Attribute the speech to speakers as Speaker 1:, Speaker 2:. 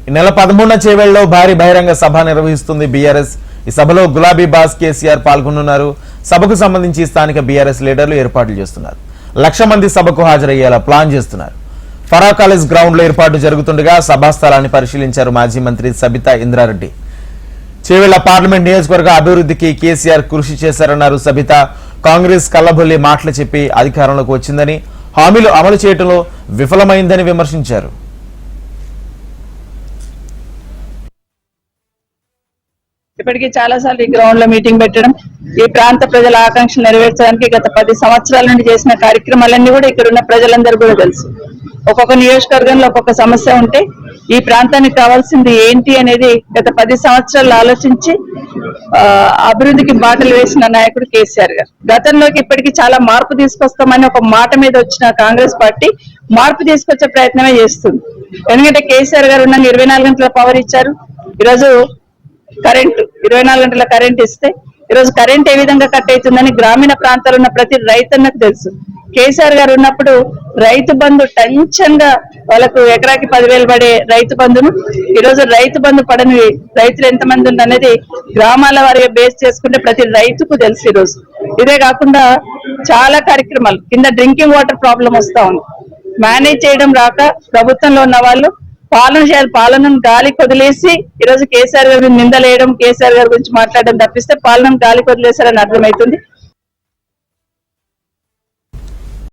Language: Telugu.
Speaker 1: ఈ నెల 13న చేవెళ్లలో భారీ బహిరంగ సభ నిర్వహిస్తుంది బీఆర్ఎస్. ఈ సభలో గులాబీ బాస్ కేసీఆర్ పాల్గొనున్నారు. సభకు సంబంధించి స్థానిక బీఆర్ఎస్ లీడర్లు ఏర్పాట్లు చేస్తున్నారు. 1,00,000 మంది సభకు హాజరయ్యేలా ప్లాన్ చేస్తున్నారు. ఫరా కాలేజ్ గ్రౌండ్ లో ఏర్పాటు జరుగుతుండగా సభా స్థలాన్ని పరిశీలించారు మాజీ మంత్రి సబితా ఇంద్రారెడ్డి. చేవెళ్ల పార్లమెంట్ నియోజకవర్గ అభివృద్ధికి కేసీఆర్ కృషి చేశారన్నారు సబిత. కాంగ్రెస్ కల్లబొల్లి మాటలు చెప్పి అధికారంలోకి వచ్చిందని, హామీలు అమలు చేయడంలో విఫలమైందని విమర్శించారు.
Speaker 2: ఇప్పటికీ చాలా సార్లు ఈ గ్రౌండ్ లో మీటింగ్ పెట్టడం, ఈ ప్రాంత ప్రజల ఆకాంక్షలు నెరవేర్చడానికి గత 10 సంవత్సరాల నుండి చేసిన కార్యక్రమాలన్నీ కూడా ఇక్కడ ఉన్న ప్రజలందరూ కూడా తెలుసు. ఒక్కొక్క నియోజకవర్గంలో ఒక్కొక్క సమస్య ఉంటే ఈ ప్రాంతానికి కావాల్సింది ఏంటి అనేది గత 10 సంవత్సరాలు ఆలోచించి అభివృద్ధికి బాటలు వేసిన నాయకుడు కేసీఆర్ గారు. గతంలోకి ఇప్పటికీ చాలా మార్పు తీసుకొస్తామని ఒక మాట మీద వచ్చిన కాంగ్రెస్ పార్టీ మార్పు తీసుకొచ్చే ప్రయత్నమే చేస్తుంది. ఎందుకంటే కేసీఆర్ గారు ఉన్న 24 గంటల పవర్ ఇచ్చారు. ఈరోజు కరెంటు 24 గంటల కరెంట్ ఇస్తే ఈరోజు కరెంట్ ఏ విధంగా కట్ అవుతుందని గ్రామీణ ప్రాంతాల్లో ఉన్న ప్రతి రైతన్నకు తెలుసు. కేసీఆర్ గారు ఉన్నప్పుడు రైతు బంధు టెన్షన్ గా వాళ్ళకు ఎకరాకి 10,000 పడే రైతు బంధును ఈరోజు రైతు బంధు పడని రైతులు ఎంతమంది ఉంది అనేది గ్రామాల వారిగా బేస్ చేసుకుంటే ప్రతి రైతుకు తెలుసు. ఈరోజు ఇదే కాకుండా చాలా కార్యక్రమాలు కింద డ్రింకింగ్ వాటర్ ప్రాబ్లం వస్తా ఉంది. మేనేజ్ చేయడం రాక ప్రభుత్వంలో ఉన్న వాళ్ళు పాలనను గాలి కొదిలేసి ఈరోజు కేసీఆర్ గారి నిందలేయడం, కేసీఆర్ గారి గురించి మాట్లాడడం తప్పిస్తే పాలనను గాలి కొదిలేశారని అర్థమవుతుంది.